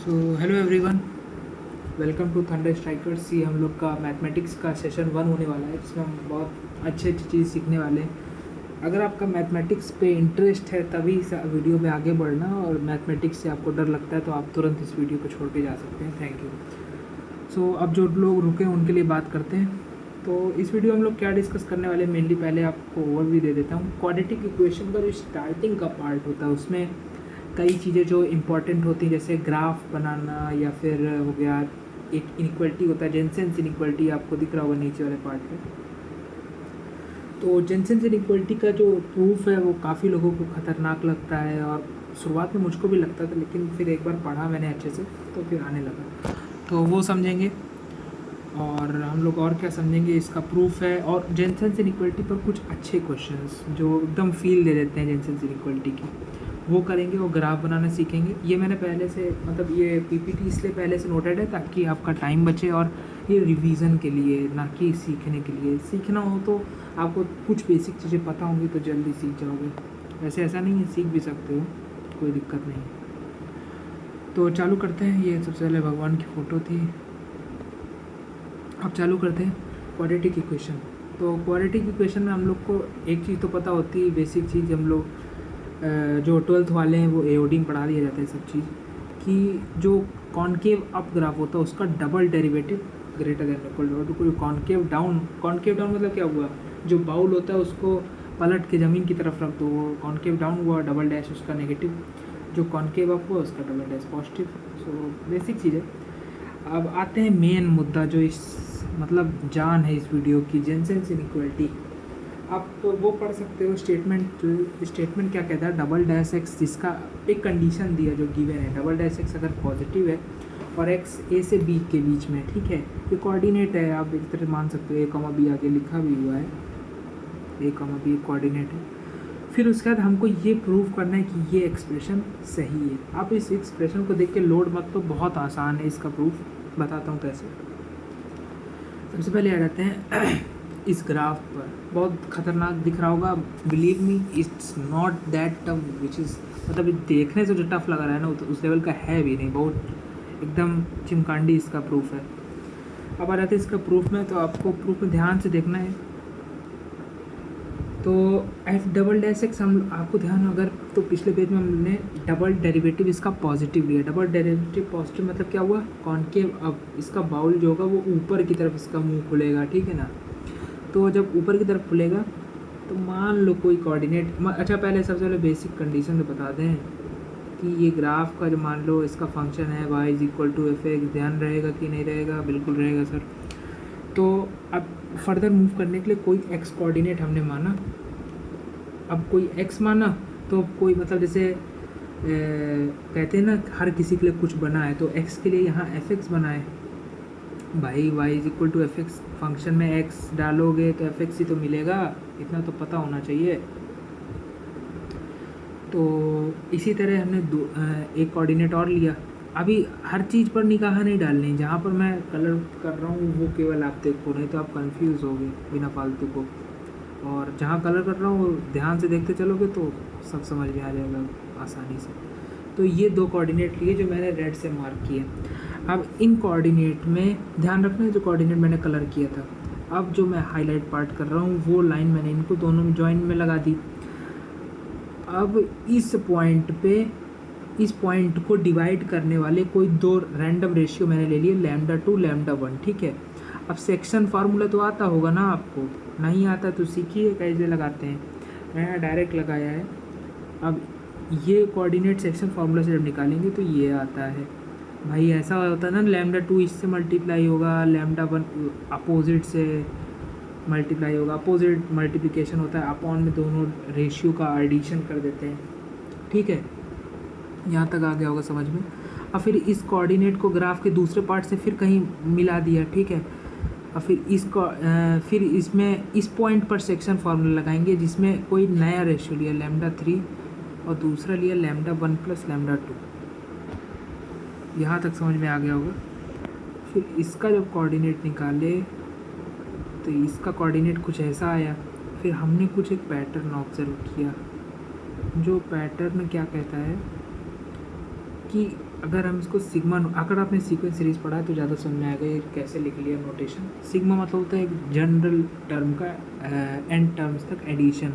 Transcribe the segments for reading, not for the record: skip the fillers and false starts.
So hello everyone, welcome to Thunder Strikers. ये हम लोग का मैथमेटिक्स का सेशन 1 होने वाला है, जिसमें हम बहुत अच्छी अच्छी चीज़ सीखने वाले हैं। अगर आपका मैथमेटिक्स पे इंटरेस्ट है तभी इस वीडियो में आगे बढ़ना, और मैथमेटिक्स से आपको डर लगता है तो आप तुरंत इस वीडियो को छोड़ के जा सकते हैं। Thank you. सो अब जो लोग रुके हैं उनके लिए बात करते हैं। तो इस वीडियो में हम लोग क्या डिस्कस करने वाले हैं, मेनली पहले आपको ओवरव्यू दे देता हूँ। क्वाड्रेटिक इक्वेशन का जो स्टार्टिंग का पार्ट होता है उसमें कई चीज़ें जो इम्पॉर्टेंट होती हैं, जैसे ग्राफ बनाना, या फिर हो गया एक इनइक्वलिटी होता है, जेनसेंस इनइक्वलिटी, आपको दिख रहा होगा नीचे वाले पार्ट पे। तो जेनसेंस इनइक्वलिटी का जो प्रूफ है वो काफ़ी लोगों को ख़तरनाक लगता है, और शुरुआत में मुझको भी लगता था, लेकिन फिर एक बार पढ़ा मैंने अच्छे से तो फिर आने लगा। तो वो समझेंगे, और हम लोग और क्या समझेंगे, इसका प्रूफ है, और जेनसेंस इनइक्वलिटी पर कुछ अच्छे क्वेश्चंस जो एकदम फील दे देते हैं जेनसेंस इनइक्वलिटी की, वो करेंगे। और ग्राफ बनाना सीखेंगे। ये मैंने पहले से, मतलब ये पीपीटी इसलिए पहले से नोटेड है ताकि आपका टाइम बचे, और ये रिवीजन के लिए, ना कि सीखने के लिए। सीखना हो तो आपको कुछ बेसिक चीज़ें पता होंगी तो जल्दी सीख जाओगे। वैसे ऐसा नहीं है, सीख भी सकते हो, कोई दिक्कत नहीं। तो चालू करते हैं। ये सबसे पहले भगवान की फ़ोटो थी। अब चालू करते हैं क्वाड्रेटिक इक्वेशन। तो क्वाड्रेटिक इक्वेशन में हम लोग को एक चीज़ तो पता होती है, बेसिक चीज़। हम लोग जो 12th वाले हैं वो एओडी में पढ़ा दिया जाता है सब चीज़, कि जो कॉनकेव अप ग्राफ होता है उसका double derivative greater than equal to कोई कॉनकेव डाउन। कॉनकेव डाउन मतलब क्या हुआ, जो बाउल होता है उसको पलट के ज़मीन की तरफ रख दो, वो कॉनकेव डाउन हुआ, डबल डैश उसका नेगेटिव। जो कॉनकेव अप हुआ उसका double dash positive. So basic चीज़ है। अब आते हैं मेन मुद्दा, जो इस मतलब जान है इस वीडियो की, जेनसेंस इनइक्वलिटी। आप तो वो पढ़ सकते हो स्टेटमेंट। स्टेटमेंट क्या कहता है, डबल डैश एक्स, जिसका एक कंडीशन दिया जो गिवन है, डबल डैश एक्स अगर पॉजिटिव है और एक्स ए से बी के बीच में, ठीक है, ये कोऑर्डिनेट है, आप इस तरह मान सकते हो। ए कॉमा बी आगे लिखा भी हुआ है, ए कॉमा बी कोऑर्डिनेट है। फिर उसके बाद हमको ये प्रूव करना है कि ये एक्सप्रेशन सही है। आप इस एक्सप्रेशन को देख के लोड मत, तो बहुत आसान है इसका प्रूफ, बताता हूँ कैसे। सबसे पहले आ जाते हैं इस ग्राफ पर। बहुत खतरनाक दिख रहा होगा, believe me, it's not that tough, which is, मतलब देखने से जो टफ लग रहा है ना, तो उस लेवल का है भी नहीं, बहुत एकदम चिमकांडी इसका प्रूफ है। अब आ जाते हैं इसका प्रूफ में। तो आपको प्रूफ में ध्यान से देखना है। तो एफ डबल डैश एक्स, हम आपको ध्यान हो अगर, तो पिछले पेज में हमने डबल डेरिवेटिव इसका पॉजिटिव लिया। डबल डेरिवेटिव पॉजिटिव मतलब क्या हुआ, कॉनकेव। अब इसका बाउल जो होगा वो ऊपर की तरफ इसका मुंह खुलेगा, ठीक है ना। तो जब ऊपर की तरफ खुलेगा तो मान लो कोई कोऑर्डिनेट, अच्छा पहले सबसे पहले बेसिक कंडीशन तो बता दें कि ये ग्राफ का जो मान लो इसका फंक्शन है y is equal to f x, ध्यान रहेगा कि नहीं रहेगा, बिल्कुल रहेगा सर। तो अब फर्दर मूव करने के लिए कोई x कोऑर्डिनेट हमने माना। अब कोई x माना तो कोई, मतलब जैसे कहते हैं ना, हर किसी के लिए कुछ बना है, तो x के लिए यहाँ एफ एक्स बना है भाई। y is equal to f x, function में x डालोगे तो एफ एक्स ही तो मिलेगा, इतना तो पता होना चाहिए। तो इसी तरह हमने एक कोऑर्डिनेट और लिया। अभी हर चीज़ पर निगाह नहीं डालनी, जहाँ पर मैं कलर कर रहा हूँ वो केवल आप देखो, नहीं तो आप कंफ्यूज होगे बिना फालतू को। और जहाँ कलर कर रहा हूँ ध्यान से देखते चलोगे तो सब समझ में आ जाएगा आसानी से। तो ये दो कोऑर्डिनेट लिए जो मैंने रेड से मार्क किए। अब इन कोऑर्डिनेट में ध्यान रखना है, जो कोऑर्डिनेट मैंने कलर किया था, अब जो मैं हाईलाइट पार्ट कर रहा हूँ वो लाइन मैंने इनको दोनों में जॉइंट में लगा दी। अब इस पॉइंट पे, इस पॉइंट को डिवाइड करने वाले कोई दो रैंडम रेशियो मैंने ले लिए, λ2 λ1, ठीक है। अब सेक्शन फार्मूला तो आता होगा ना आपको, नहीं आता तो सीखिए कैसे लगाते हैं, मैंने डायरेक्ट लगाया है। अब ये कोऑर्डिनेट सेक्शन फार्मूला से जब निकालेंगे तो ये आता है भाई। ऐसा होता है ना, λ2 इससे मल्टीप्लाई होगा, λ1 अपोजिट से मल्टीप्लाई होगा, अपोजिट मल्टीप्लिकेशन होता है, अपॉन में दोनों रेशियो का एडिशन कर देते हैं, ठीक है। यहाँ तक आ गया होगा समझ में। और फिर इस कोऑर्डिनेट को ग्राफ के दूसरे पार्ट से फिर कहीं मिला दिया, ठीक है। और फिर इसको फिर इसमें इस पॉइंट पर सेक्शन फार्मूला लगाएंगे, जिसमें कोई नया रेशियो लिया λ3 और दूसरा लिया λ1 प्लस λ2। यहाँ तक समझ में आ गया होगा। फिर इसका जब कोऑर्डिनेट निकाले तो इसका कोऑर्डिनेट कुछ ऐसा आया। फिर हमने कुछ एक पैटर्न ऑब्जर्व किया, जो पैटर्न क्या कहता है कि अगर हम इसको सिग्मा, अगर आपने सीक्वेंस सीरीज पढ़ा है तो ज़्यादा समझ में आएगा ये कैसे लिख लिया नोटेशन। सिग्मा मतलब होता है एक जनरल टर्म का एंड टर्म्स तक एडिशन,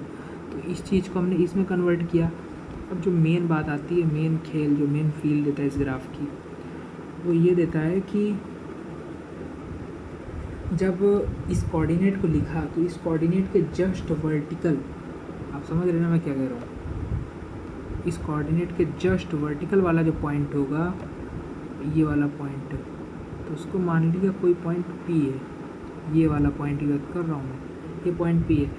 तो इस चीज़ को हमने इसमें कन्वर्ट किया। अब जो मेन बात आती है, मेन खेल, जो मेन फील देता है इस ग्राफ की, वो ये देता है कि जब इस कोऑर्डिनेट को लिखा तो इस कोऑर्डिनेट के जस्ट वर्टिकल, आप समझ रहे हैं ना मैं क्या कह रहा हूँ, इस कोऑर्डिनेट के जस्ट वर्टिकल वाला जो पॉइंट होगा, ये वाला पॉइंट, तो उसको मान लिया कोई पॉइंट P है, ये वाला पॉइंट की बात कर रहा हूँ मैं, ये पॉइंट P है।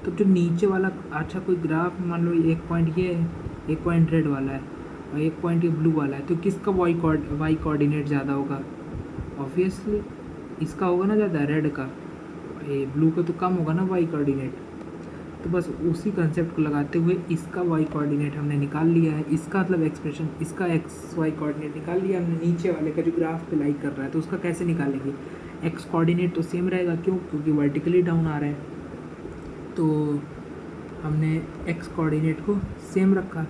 तो जो नीचे वाला, अच्छा कोई ग्राफ मान लो एक पॉइंट ये है, एक पॉइंट रेड वाला है और एक पॉइंट ये ब्लू वाला है, तो किसका वाई कोऑर्डिनेट ज़्यादा होगा? ऑब्वियसली इसका होगा ना ज़्यादा, रेड का। ये ब्लू का तो कम होगा ना वाई कोऑर्डिनेट। तो बस उसी कंसेप्ट को लगाते हुए इसका वाई कोऑर्डिनेट हमने निकाल लिया है, इसका मतलब एक्सप्रेशन, इसका एक्स वाई कोऑर्डिनेट निकाल लिया हमने। नीचे वाले का जो ग्राफ पे लाइक कर रहा है तो उसका कैसे निकालेंगे? एक्स कोऑर्डिनेट तो सेम रहेगा, क्यों? क्योंकि वर्टिकली डाउन आ रहा है, तो हमने एक्स कोऑर्डिनेट को सेम रखा,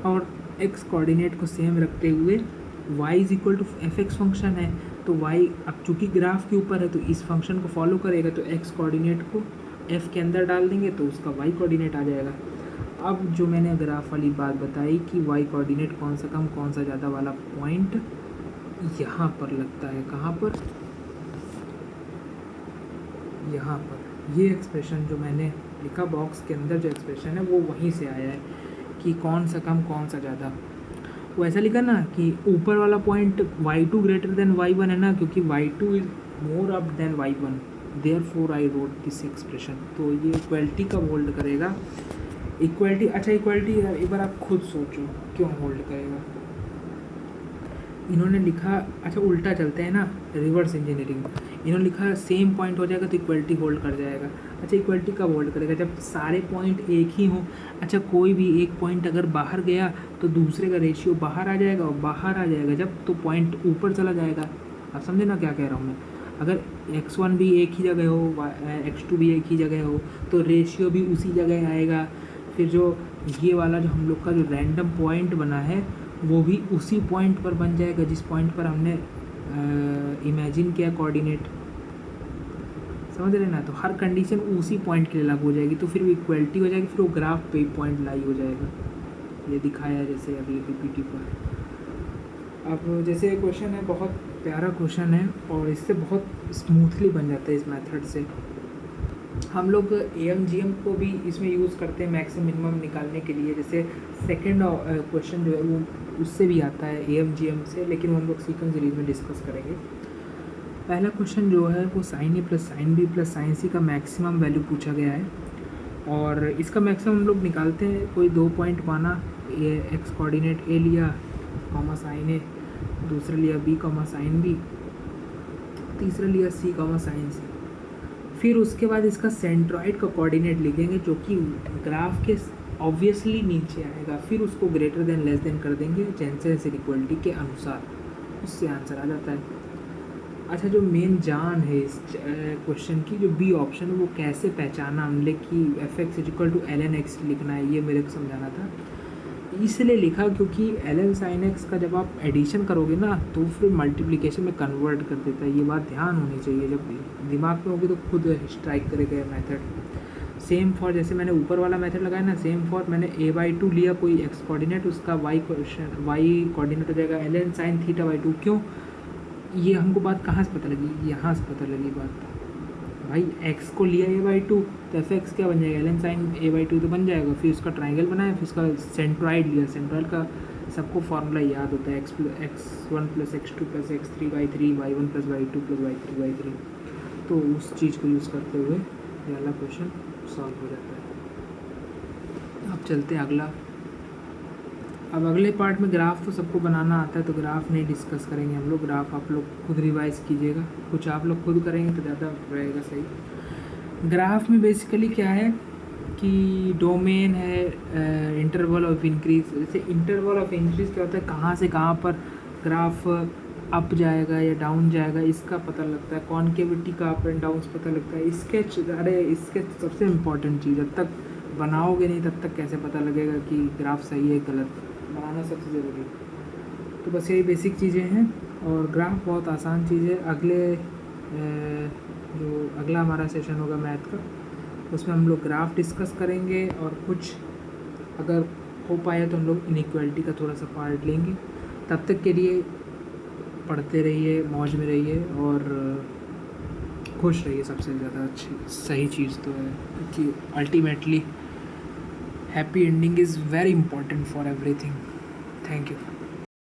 और एक्स कोऑर्डिनेट को सेम रखते हुए y is equal to f x function है, तो y अब चूँकि ग्राफ के ऊपर है तो इस फंक्शन को फॉलो करेगा, तो x कोऑर्डिनेट को f के अंदर डाल देंगे तो उसका y कोऑर्डिनेट आ जाएगा। अब जो मैंने ग्राफ वाली बात बताई कि y कोऑर्डिनेट कौन सा कम कौन सा ज़्यादा वाला पॉइंट यहाँ पर लगता है, कहाँ पर? यहाँ पर। ये एक्सप्रेशन जो मैंने लिखा बॉक्स के अंदर, जो एक्सप्रेशन है वो वहीं से आया है कि कौन सा कम कौन सा ज़्यादा। वो ऐसा लिखा ना कि ऊपर वाला point y2 greater than y1 है ना, क्योंकि y2 is more up than y1, therefore I wrote this expression. तो ये इक्वलिटी कब होल्ड करेगा? इक्वलिटी, अच्छा इक्वलिटी एक बार आप खुद सोचो क्यों होल्ड करेगा। इन्होंने लिखा, अच्छा उल्टा चलते हैं ना, रिवर्स इंजीनियरिंग। इन्होंने लिखा सेम पॉइंट हो जाएगा तो इक्वलिटी होल्ड कर जाएगा। अच्छा इक्वलिटी कब होल्ड करेगा? जब सारे पॉइंट एक ही हों। अच्छा कोई भी एक पॉइंट अगर बाहर गया तो दूसरे का रेशियो बाहर आ जाएगा, और बाहर आ जाएगा जब तो पॉइंट ऊपर चला जाएगा। आप समझे ना क्या कह रहा हूँ मैं? अगर x1 भी एक ही जगह हो, x2 भी एक ही जगह हो, तो रेशियो भी उसी जगह आएगा। फिर जो ये वाला जो हम लोग का जो रैंडम पॉइंट बना है वो भी उसी पॉइंट पर बन जाएगा जिस पॉइंट पर हमने इमेजिन किया कोऑर्डिनेट। समझ रहे ना? तो हर कंडीशन उसी पॉइंट के लिए लागू हो जाएगी, तो फिर वो इक्वलिटी हो जाएगी, फिर वो ग्राफ पे पॉइंट लाई हो जाएगा। ये दिखाया जैसे अभी पीपीटी पर। अब जैसे क्वेश्चन है, बहुत प्यारा क्वेश्चन है और इससे बहुत स्मूथली बन जाता है इस मेथड से। हम लोग AMGM को भी इसमें यूज़ करते हैं मैक्सिमम मिनिमम निकालने के लिए। जैसे सेकंड क्वेश्चन जो है वो उससे भी आता है AMGM से, लेकिन वो हम लोग सीक्वेंस सीरीज में डिस्कस करेंगे। पहला क्वेश्चन जो है वो sin A plus sin B plus sin C का मैक्सिमम वैल्यू पूछा गया है, और इसका मैक्सिमम हम लोग निकालते हैं। कोई दो पॉइंट माना, ये एक्स कोऑर्डिनेट A लिया कॉमा sin A, दूसरा लिया B कॉमा sin B, तीसरा लिया C कॉमा sin C। फिर उसके बाद इसका सेंट्रॉइड का कोऑर्डिनेट लिखेंगे जो कि ग्राफ के ऑब्वियसली नीचे आएगा, फिर उसको ग्रेटर देन लेस देन कर देंगे जेंसेस इक्वलिटी के अनुसार, उससे आंसर आ जाता है। अच्छा जो मेन जान है इस क्वेश्चन की, जो बी ऑप्शन है वो कैसे पहचाना हमने कि fx equal to ln x लिखना है, ये मेरे को समझाना था। इसलिए लिखा क्योंकि ln sin x का जब आप एडिशन करोगे ना तो फिर मल्टीप्लिकेशन में कन्वर्ट कर देता है। ये बात ध्यान होनी चाहिए, जब दिमाग में होगी तो खुद स्ट्राइक करेगा मेथड। सेम फॉर, जैसे मैंने ऊपर वाला मेथड लगाया ना, सेम फॉर मैंने a/2 लिया कोई x कोऑर्डिनेट, उसका y कोऑर्डिनेट हो जाएगा ln sin θ/2। क्यों? ये हमको बात कहाँ से पता लगी? यहाँ से पता लगी बात। भाई x को लिया a/2 तो fx क्या बन जाएगा? ln sin a/2 तो बन जाएगा। फिर उसका ट्राइंगल बनाया, फिर उसका सेंट्रॉइड लिया। सेंट्रॉइड का सबको फार्मूला याद होता है, x1 plus x2 plus x3 y3 y1 plus y2 plus y3 y3। तो उस चीज़ को यूज़ करते हुए ये वाला क्वेश्चन सॉल्व हो जाता है। अब चलते हैं अगला। अब अगले पार्ट में ग्राफ तो सबको बनाना आता है, तो ग्राफ नहीं डिस्कस करेंगे हम लोग। ग्राफ आप लोग खुद रिवाइज कीजिएगा, कुछ आप लोग खुद करेंगे तो ज़्यादा रहेगा सही। ग्राफ में बेसिकली क्या है कि डोमेन है इंटरवल ऑफ इंक्रीज। जैसे इंटरवल ऑफ इंक्रीज क्या होता है, कहाँ से कहाँ पर ग्राफ अप जाएगा या डाउन जाएगा इसका पता लगता है। कॉन्केविटी का अप एंड डाउन पता लगता है। स्केच, अरे स्केच सबसे इम्पॉर्टेंट चीज़, जब तक बनाओगे नहीं तब तक कैसे पता लगेगा कि ग्राफ सही है गलत? बनाना सबसे ज़रूरी। तो बस यही बेसिक चीज़ें हैं। और ग्राफ बहुत आसान चीज़ है। जो अगला हमारा सेशन होगा मैथ का, उसमें हम लोग ग्राफ डिस्कस करेंगे और कुछ अगर हो पाया तो हम लोग इनइक्वालिटी का थोड़ा सा पार्ट लेंगे। तब तक के लिए पढ़ते रहिए, मौज में रहिए और खुश रहिए। सबसे ज़्यादा अच्छी सही चीज़ तो है, क्योंकि ultimately happy ending is very important for everything. Thank you.